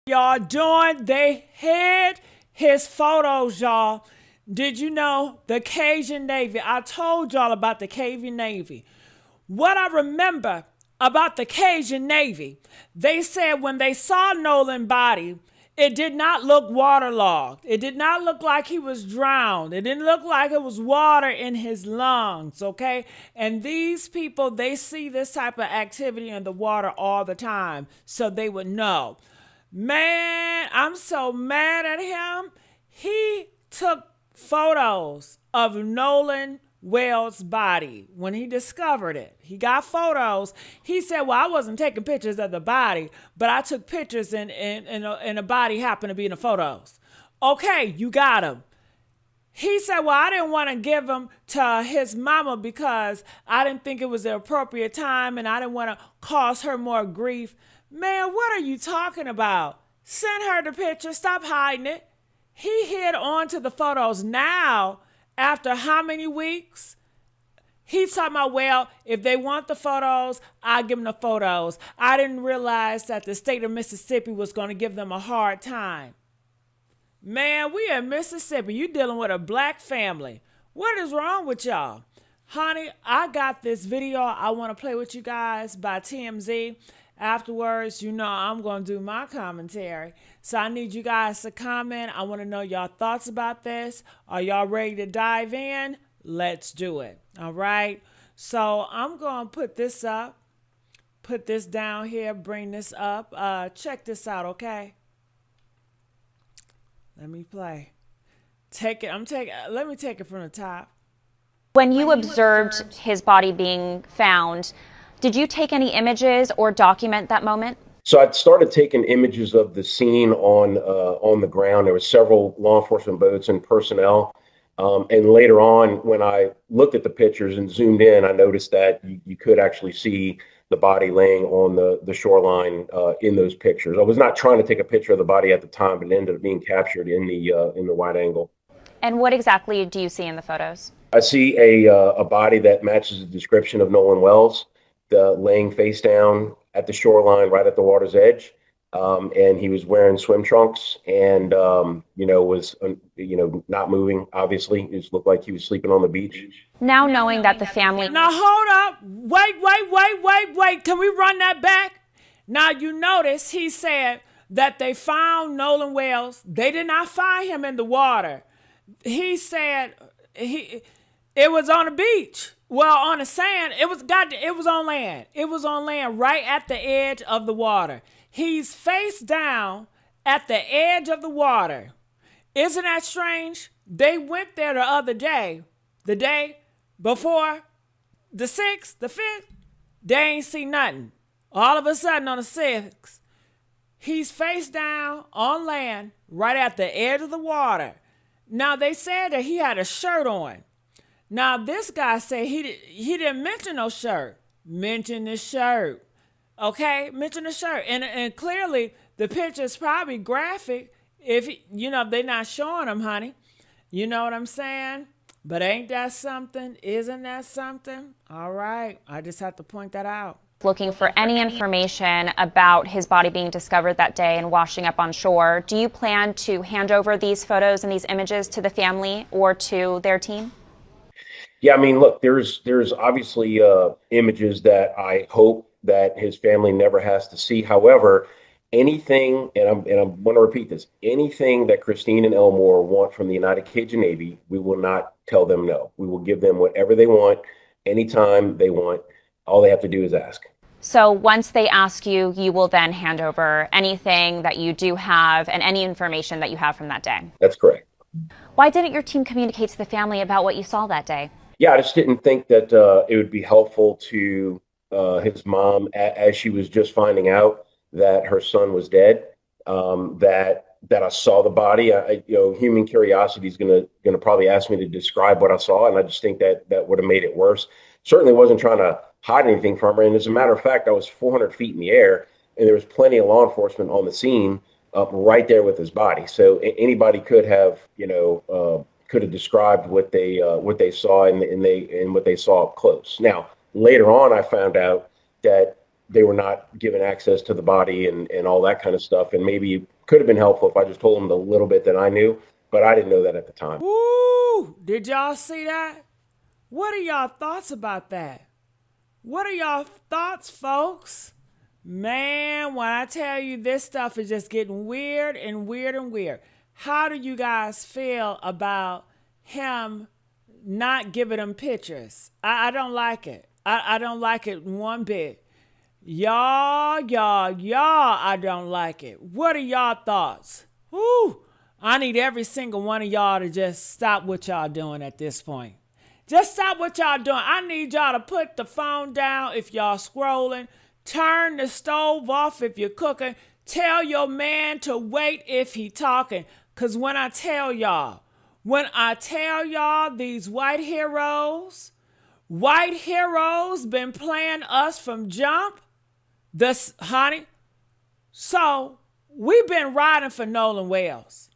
Y'all doing? They hid his photos, y'all. Did you know the Cajun Navy? I told y'all about the Cajun Navy. What I remember about the Cajun Navy, they said when they saw Nolan's body, it did not look waterlogged. It did not look like he was drowned. It didn't look like it was water in his lungs, okay? And these people, they see this type of activity in the water all the time, so they would know. Man, I'm so mad at him. He took photos of Nolan Wells' body when he discovered it. He got photos. He said, well, I wasn't taking pictures of the body, but I took pictures and the body happened to be in the photos. Okay, you got him. He said, well, I didn't want to give him to his mama because I didn't think it was the appropriate time and I didn't want to cause her more grief. Man, what are you talking about? Send her the picture. Stop hiding it. He hid onto the photos now. After how many weeks? He's talking about, well, if they want the photos, I'll give them the photos. I didn't realize that the state of Mississippi was going to give them a hard time. Man, we in Mississippi. You dealing with a black family. What is wrong with y'all? Honey, I got this video I want to play with you guys by TMZ. Afterwards, you know I'm going to do my commentary. So I need you guys to comment. I want to know y'all thoughts about this. Are y'all ready to dive in? Let's do it. All right. So I'm going to put this up, put this down here, bring this up. Check this out, okay? Let me play. Let me take it from the top. When you observed his body being found, did you take any images or document that moment? So I started taking images of the scene on the ground. There were several law enforcement boats and personnel. And later on, when I looked at the pictures and zoomed in, I noticed that you could actually see the body laying on the shoreline in those pictures. I was not trying to take a picture of the body at the time, but it ended up being captured in the wide angle. And what exactly do you see in the photos? I see a body that matches the description of Nolan Wells, laying face down at the shoreline right at the water's edge. And he was wearing swim trunks and, was not moving, obviously. It just looked like he was sleeping on the beach. Now knowing that the family... Now hold up. Wait. Can we run that back? Now you notice he said that they found Nolan Wells. They did not find him in the water. He said it was on the beach. Well, on the sand, it was on land. It was on land right at the edge of the water. He's face down at the edge of the water. Isn't that strange? They went there the other day, the day before, the 6th, the 5th, they ain't see nothing. All of a sudden on the 6th, he's face down on land right at the edge of the water. Now, they said that he had a shirt on. Now, this guy said he didn't mention no shirt. Mention the shirt. Okay? Mention the shirt. And clearly, the picture is probably graphic if they're not showing him, honey. You know what I'm saying? But ain't that something? Isn't that something? All right. I just have to point that out. Looking for any information about his body being discovered that day and washing up on shore. Do you plan to hand over these photos and these images to the family or to their team? Yeah, I mean, look, there's obviously images that I hope that his family never has to see. However, anything, and I'm going to repeat this, anything that Christine and Elmore want from the United Cajun Navy, we will not tell them no. We will give them whatever they want, anytime they want. All they have to do is ask. So once they ask you, you will then hand over anything that you do have and any information that you have from that day? That's correct. Why didn't your team communicate to the family about what you saw that day? Yeah, I just didn't think that it would be helpful to his mom, as she was just finding out that her son was dead, that I saw the body. Human curiosity is gonna probably ask me to describe what I saw, and I just think that would have made it worse. Certainly wasn't trying to hide anything from her, and as a matter of fact, I was 400 feet in the air, and there was plenty of law enforcement on the scene right there with his body. So anybody could have described what they saw and what they saw up close. Now, later on, I found out that they were not given access to the body and all that kind of stuff. And maybe could have been helpful if I just told him the little bit that I knew, but I didn't know that at the time. Woo! Did y'all see that? What are y'all thoughts about that? What are y'all thoughts, folks? Man, when I tell you this stuff is just getting weird and weird and weird. How do you guys feel about him not giving them pictures? I don't like it. I don't like it one bit. Y'all, I don't like it. What are y'all thoughts? Woo! I need every single one of y'all to just stop what y'all doing at this point. Just stop what y'all doing. I need y'all to put the phone down if y'all scrolling. Turn the stove off if you're cooking. Tell your man to wait if he talking. Because when I tell y'all, these white heroes been playing us from jump. Honey. So we've been riding for Nolan Wells.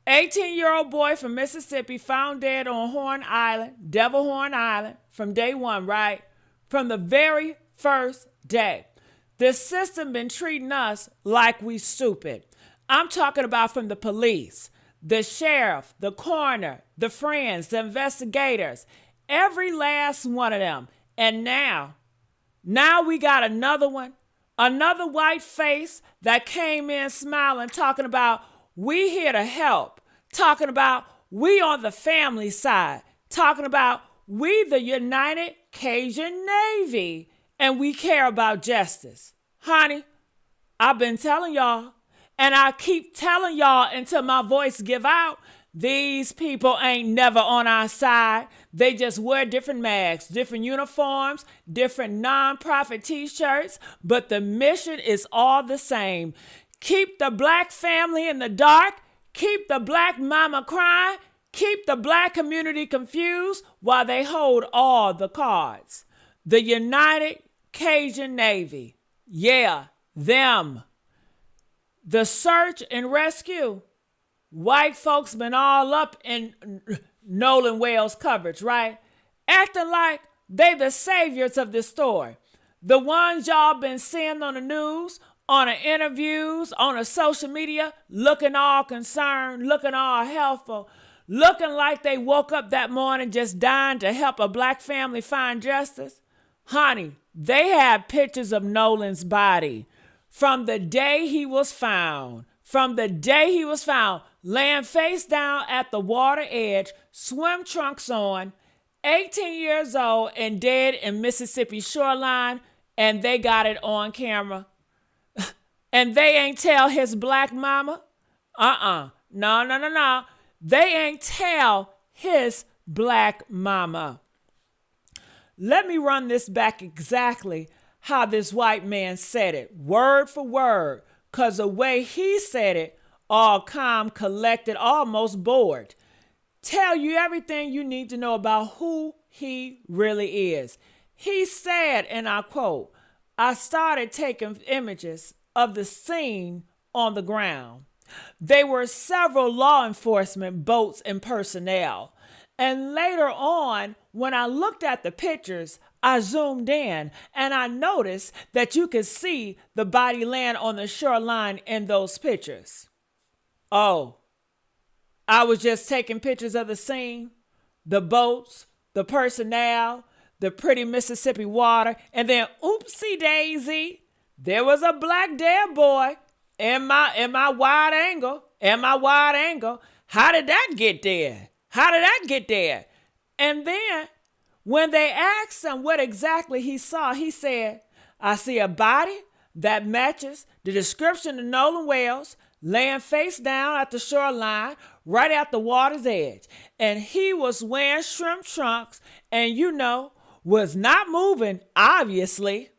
18-year-old boy from Mississippi found dead on Devil Horn Island, from day one, right? From the very first day. The system been treating us like we stupid. I'm talking about from the police, the sheriff, the coroner, the friends, the investigators, every last one of them. And now we got another one, another white face that came in smiling, talking about we here to help, talking about we on the family side, talking about we the United Cajun Navy, and we care about justice. Honey, I've been telling y'all, and I keep telling y'all until my voice give out, these people ain't never on our side. They just wear different masks, different uniforms, different nonprofit t-shirts, but the mission is all the same. Keep the black family in the dark, keep the black mama crying, keep the black community confused while they hold all the cards. The United Cajun Navy. Yeah, them. The search and rescue. White folks been all up in Nolan Wells coverage, right? Acting like they the saviors of this story. The ones y'all been seeing on the news, on the interviews, on the social media, looking all concerned, looking all helpful, looking like they woke up that morning just dying to help a black family find justice. Honey, they had pictures of Nolan's body from the day he was found. Laying face down at the water edge, swim trunks on, 18 years old and dead in Mississippi shoreline, and they got it on camera. And they ain't tell his black mama? No. They ain't tell his black mama. Let me run this back exactly how this white man said it, word for word, because the way he said it, all calm, collected, almost bored. Tell you everything you need to know about who he really is. He said, and I quote, I started taking images of the scene on the ground. There were several law enforcement boats and personnel. And later on, when I looked at the pictures, I zoomed in and I noticed that you could see the body land on the shoreline in those pictures. Oh, I was just taking pictures of the scene, the boats, the personnel, the pretty Mississippi water, and then oopsie daisy, there was a black dead boy in my wide angle. How did that get there? And then when they asked him what exactly he saw, he said, I see a body that matches the description of Nolan Wells, laying face down at the shoreline, right at the water's edge. And he was wearing shrimp trunks and, was not moving, obviously.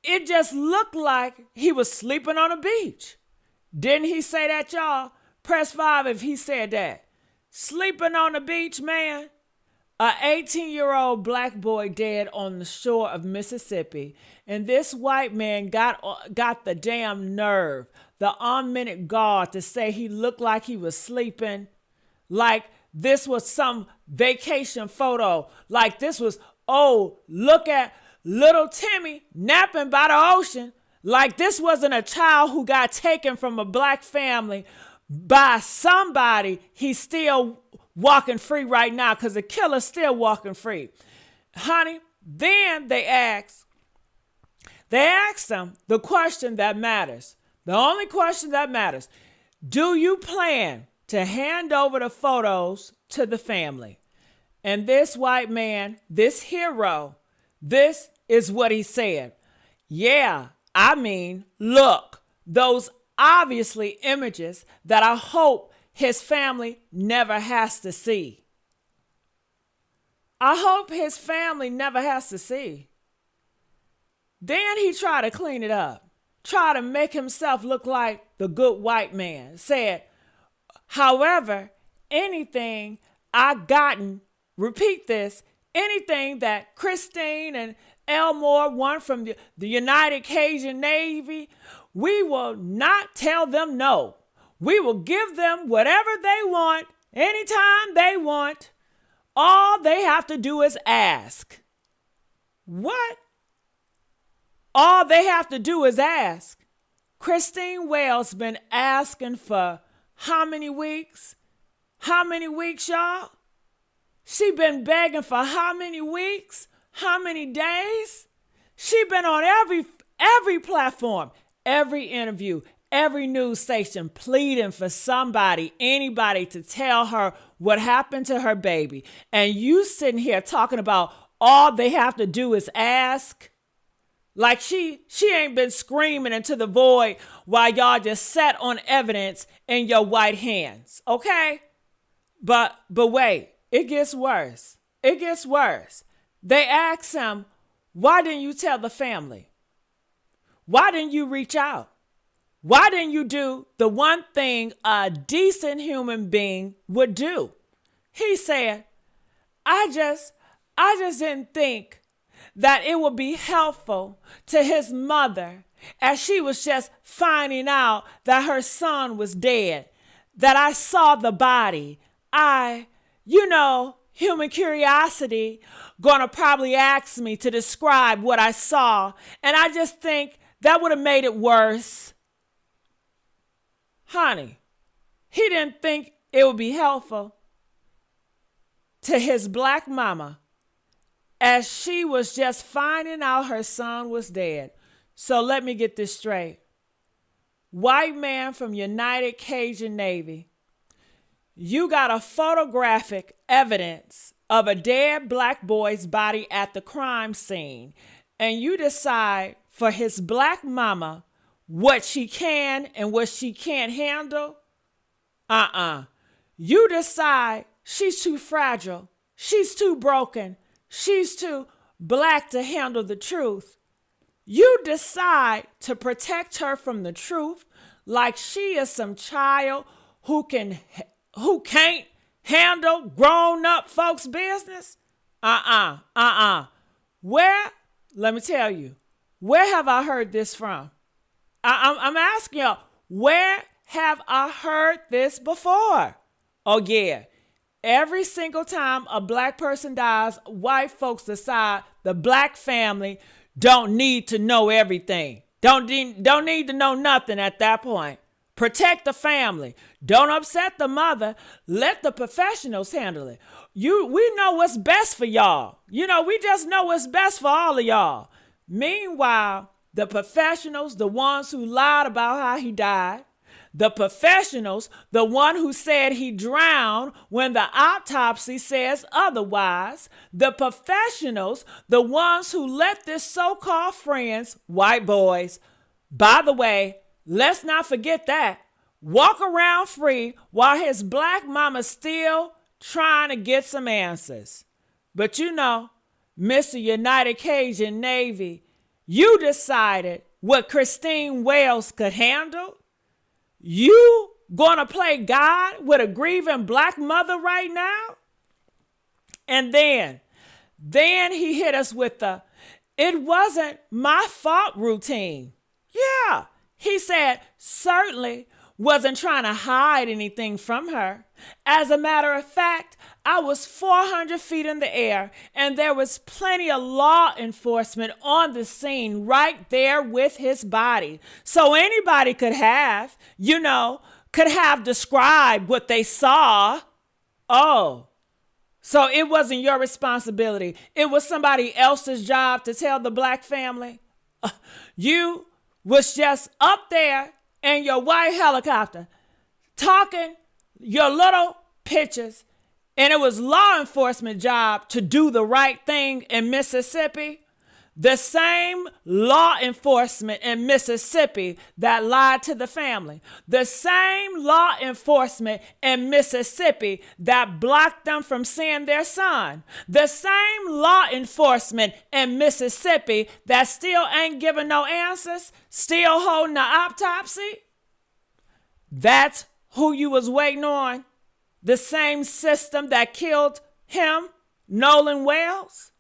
It just looked like he was sleeping on a beach. Didn't he say that, y'all? Press 5 if he said that. Sleeping on the beach, man. A 18-year-old black boy dead on the shore of Mississippi. And this white man got the damn nerve, the unminute gall to say he looked like he was sleeping. Like this was some vacation photo. Like this was, oh, look at little Timmy napping by the ocean. Like this wasn't a child who got taken from a black family by somebody. He's still walking free right now because the killer's still walking free. Honey, then they asked them the question that matters. The only question that matters. Do you plan to hand over the photos to the family? And this white man, this hero, this is what he said. Yeah, I mean, look, those obviously images that I hope his family never has to see. I hope his family never has to see. Then he tried to clean it up, tried to make himself look like the good white man. Said, however, anything I gotten, repeat this, anything that Christine and Elmore won from the United Cajun Navy, we will not tell them no. We will give them whatever they want, anytime they want. All they have to do is ask. What? All they have to do is ask. Christine Wells been asking for how many weeks? How many weeks, y'all? She been begging for how many weeks? How many days? She been on every platform, every interview, every news station pleading for somebody, anybody to tell her what happened to her baby. And you sitting here talking about all they have to do is ask. Like she ain't been screaming into the void while y'all just sat on evidence in your white hands, okay? But wait, it gets worse. It gets worse. They asked him, why didn't you tell the family? Why didn't you reach out? Why didn't you do the one thing a decent human being would do? He said, I just didn't think that it would be helpful to his mother as she was just finding out that her son was dead, that I saw the body. Human curiosity gonna probably ask me to describe what I saw, and I just think that would have made it worse. Honey, he didn't think it would be helpful to his black mama as she was just finding out her son was dead. So let me get this straight. White man from United Cajun Navy, you got a photographic evidence of a dead black boy's body at the crime scene, and you decide for his black mama what she can and what she can't handle? You decide she's too fragile, she's too broken, she's too black to handle the truth. You decide to protect her from the truth like she is some child who can't handle grown-up folks' business? Where, let me tell you, where have I heard this from? I'm asking you, where have I heard this before? Oh, yeah. Every single time a black person dies, white folks decide the black family don't need to know everything. Don't need to know nothing at that point. Protect the family. Don't upset the mother. Let the professionals handle it. We know what's best for y'all. We just know what's best for all of y'all. Meanwhile, the professionals, the ones who lied about how he died, the professionals, the one who said he drowned when the autopsy says otherwise, the professionals, the ones who let this so-called friends, white boys, by the way, let's not forget that, walk around free while his black mama's still trying to get some answers. But Mr. United Cajun Navy, you decided what Christine Wells could handle? You gonna play God with a grieving black mother right now? And then he hit us with the, it wasn't my fault routine. Yeah, he said, certainly wasn't trying to hide anything from her. As a matter of fact, I was 400 feet in the air, and there was plenty of law enforcement on the scene right there with his body. So anybody could have described what they saw. Oh, so it wasn't your responsibility. It was somebody else's job to tell the black family. You was just up there in your white helicopter talking your little pictures, and it was law enforcement job to do the right thing in Mississippi. The same law enforcement in Mississippi that lied to the family. The same law enforcement in Mississippi that blocked them from seeing their son. The same law enforcement in Mississippi that still ain't giving no answers, still holding the autopsy. That's who you was waiting on. The same system that killed him, Nolan Wells.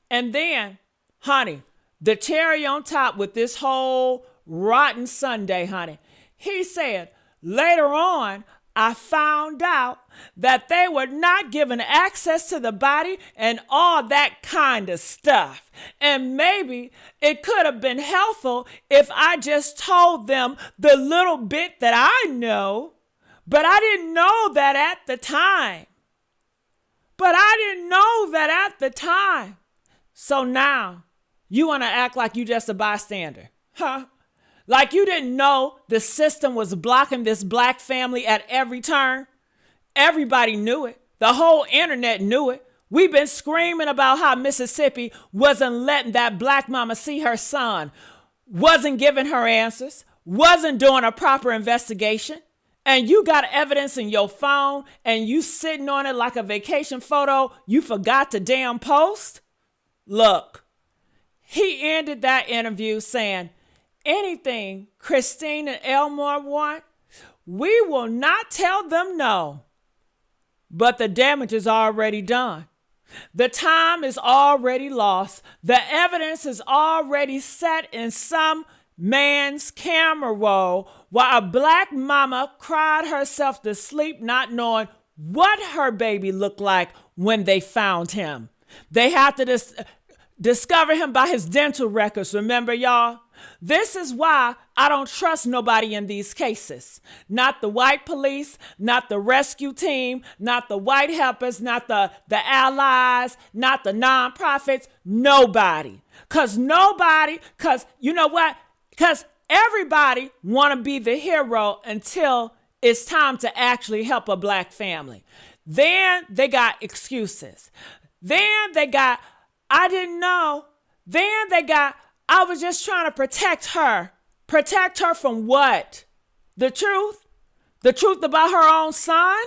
And then, honey, the cherry on top with this whole rotten Sunday, honey. He said, later on, I found out that they were not given access to the body and all that kind of stuff. And maybe it could have been helpful if I just told them the little bit that I know, but I didn't know that at the time. So now, you want to act like you just a bystander, huh? Like you didn't know the system was blocking this black family at every turn. Everybody knew it. The whole internet knew it. We've been screaming about how Mississippi wasn't letting that black mama see her son, wasn't giving her answers, wasn't doing a proper investigation. And you got evidence in your phone and you sitting on it like a vacation photo you forgot to damn post? Look. He ended that interview saying, anything Christine and Elmore want, we will not tell them no. But the damage is already done. The time is already lost. The evidence is already set in some man's camera roll while a black mama cried herself to sleep not knowing what her baby looked like when they found him. They have to discover him by his dental records, remember, y'all? This is why I don't trust nobody in these cases. Not the white police, not the rescue team, not the white helpers, not the allies, not the nonprofits, nobody. Because you know what? Because everybody want to be the hero until it's time to actually help a black family. Then they got excuses. Then they got, I didn't know. Then they got, I was just trying to protect her. Protect her from what? The truth? The truth about her own son?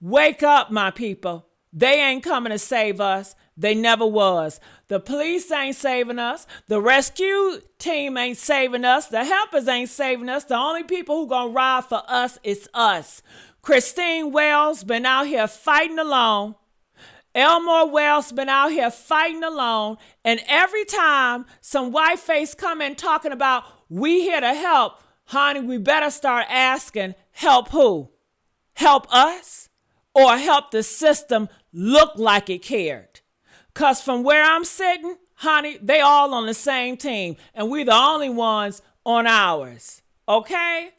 Wake up, my people. They ain't coming to save us. They never was. The police ain't saving us. The rescue team ain't saving us. The helpers ain't saving us. The only people who gonna ride for us is us. Christine Wells been out here fighting alone. Elmore Wells been out here fighting alone, and every time some white face come in talking about we here to help, honey, we better start asking, help who? Help us? Or help the system look like it cared? Because from where I'm sitting, honey, they all on the same team, and we the only ones on ours, okay?